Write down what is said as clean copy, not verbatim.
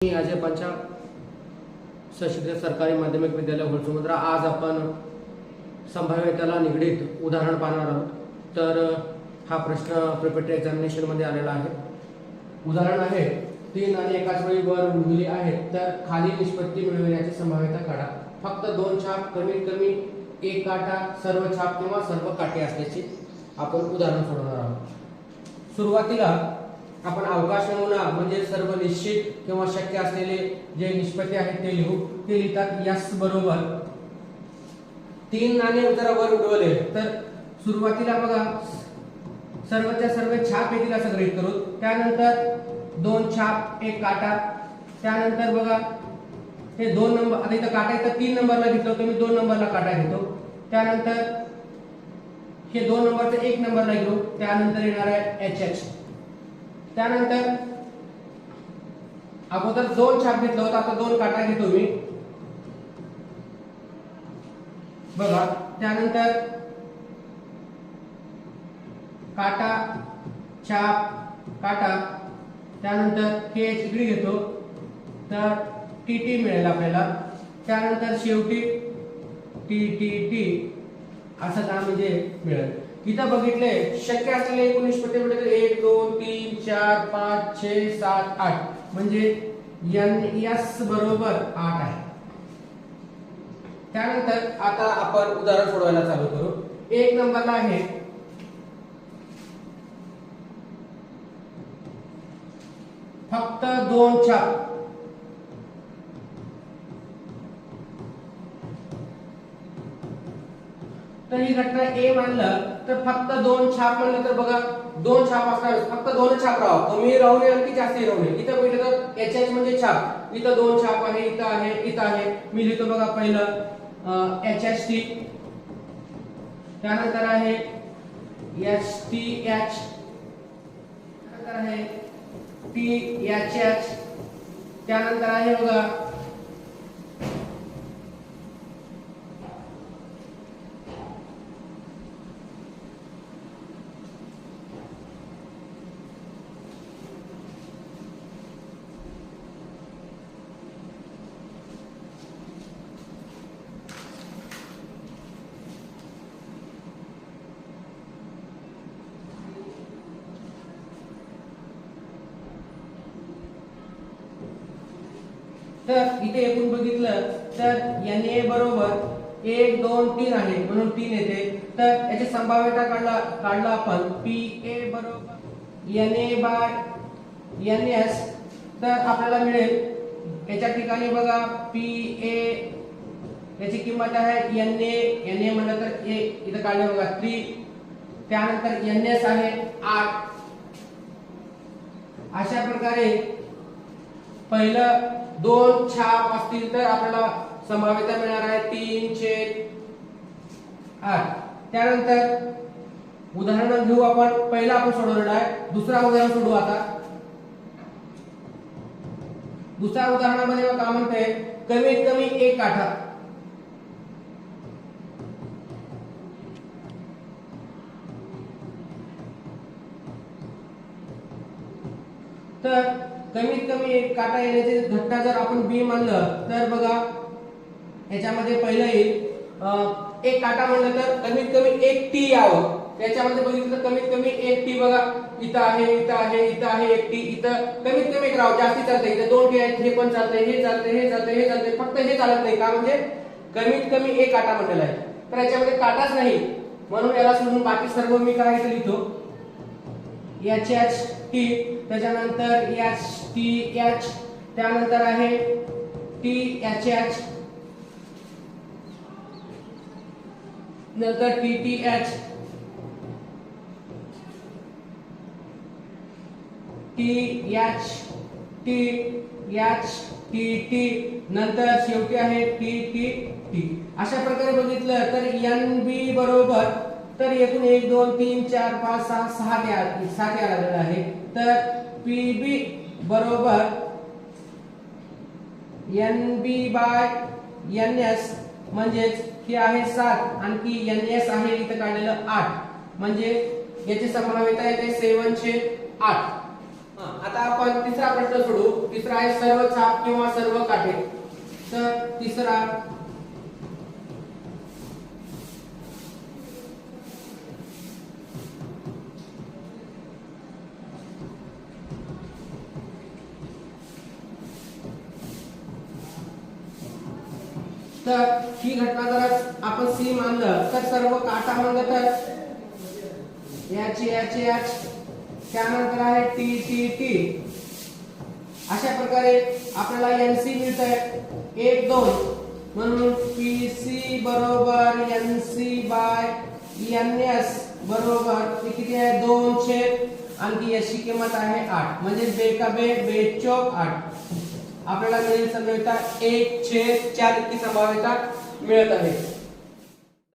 मी अजय पंचा सशिक्षित सरकारी माध्यमिक विद्यालय होलसमुद्रा। आज आपण संभाव्यतेला निगडीत उदाहरण पाहणार आहोत। तर हा प्रश्न प्रिपेटरी एक्झामिनेशन मध्ये आलेला आहे। उदाहरण आहे, 3 आणि एकाच वेळी वर उडविली आहेत, तर खाली निष्पत्ती मिळविण्याची संभाव्यता काढा। फक्त 2 छाप, कमीत कमी 1 काटा, सर्व छाप किंवा सर्व काटे असल्याचे आपण उदाहरण सोडवणार आहोत। सुरुवातीला आपण अवकाश नमुना म्हणजे सर्व निश्चित किंवा शक्य असलेले जे निष्पत्ती आहेत ते लिहू। ते लिहितात यस बरोबर 3 नाणे जर वर उडवले तर सुरुवातीला बघा सर्वच्या सर्व छाप येतील असं गृहीत करू। त्यानंतर 2 छाप 1 काटा, त्यानंतर बघा हे 2 नंबर, आता इथं काटा इथं 3 नंबरला घेतलं होतं मी, 2 नंबरला काटा घेतो। त्यानंतर हे 2 नंबरचं 1 नंबरला घेऊ। त्यानंतर येणार आहे एच। त्यानंतर अगोदर 2 छाप घेतलं होतं, आता 2 काटा घेतो मी बघा। त्यानंतर काटा, छाप, काटा, त्यानंतर केच इकडे घेतो तर टी मिळेल आपल्याला। त्यानंतर शेवटी टी असं का म्हणजे मिळेल। इथं बघितले शक्य असलेले एकूण निष्पत्ती म्हणजे 1 2 3 4 5 6 7 8 म्हणजे एस बरोबर 8 आहे। त्यानंतर आता आपण उदाहरण सोडवायला चालू करू। 1 नंबरला आहे फक्त 2 छाप, तर ही घटना ए मानलं तर फक्त 2 छाप म्हणलं तर बघा 2 छाप असणार, फक्त 2 छाप राहा, कमी राहू नये की जास्त राहू नये। इथं पहिलं तर एच म्हणजे छाप, इथं 2 छाप आहे, इथं आहे, इथं आहे। मी लिहितो बघा पहिलं एच टी, त्यानंतर आहे एच टी एच, त्यानंतर आहे टी एच, त्यानंतर आहे बघा तर इथे एकूण बघितलं तर Na बरोबर 1 2 3 आहे म्हणून 3 येते। तर याची संभाव्यता काढला आपण Pa बरोबर Na Ns, तर आपल्याला मिळेल याच्या ठिकाणी बघा Pa याची किंमत आहे Na म्हणलं तर a इथं काढले बघा 3, त्यानंतर Ns आहे 8। अशा प्रकारे पहिलं 2 छाप असतील तर आपल्याला संभाव्यता मिळणार आहे 3/8। त्यानंतर उदाहरण घेऊ आपण, पहिला आपण सोडवलेला आहे, दुसरा उदाहरण सोडवू आता। दुसऱ्या उदाहरणामध्ये काय म्हणते, कमीत कमी 1 काठा, तर कमीत कमी 1 काटा येण्याची घटना जर आपण बी मानलं तर बघा याच्यामध्ये पहिलं येईल 1 काटा म्हणलं तर कमीत कमी 1 टी यावं। त्याच्यामध्ये बघितलं तर कमीत कमी 1 टी बघा इथं आहे, इथं आहे, इथं आहे 1 टी, इथं कमीत कमी 1 राव, जास्ती चालतंय, इथं 2 टी आहेत, हे पण चालतंय, हे चालतंय, हे चालतंय, हे चालतंय, फक्त हे चालत नाही का म्हणजे कमीत कमी 1 काटा म्हणलेला आहे। तर याच्यामध्ये काटाच नाही म्हणून याला सोडून बाकी सर्व मी काय इथे लिहितो एच टी, त्याच्यानंतर एच टी एच, त्यानंतर आहे टी एच, नंतर T T H, T H T T, नंतर शेवटी आहे टी टी टी। अशा प्रकारे बघितलं तर एन बी बरोबर, तर एकूण 1 2 3 4 5 6 7 आलेलं आहे। तर पीबी बरोबर एनबी बाय एनएस म्हणजेच हे आहे 7 आणखी एनएस आहे इथं काढलेलं 8, म्हणजे याची संभाव्यता येते 7/8। आता आपण तिसरा प्रश्न सोडू. तिसरा आहे सर्व चाप किंवा सर्व काठे. तर तिसरा तर ही घटना जर आपण सी मानलं तर सर्व काटा म्हणलं तर एच त्यानंतर आहे टी अशा प्रकारे आपल्याला एनसी मिळतंय 1 2 म्हणून पीसी बरोबर एनसी बाय एनएस बरोबर किती आहे 2 छेद आणखी याची किंमत आहे 8 म्हणजे बेका बे चौक 8 आपल्याला मिळेल संभाव्यता 1/4 इतकी संभाव्यता मिळत आहे.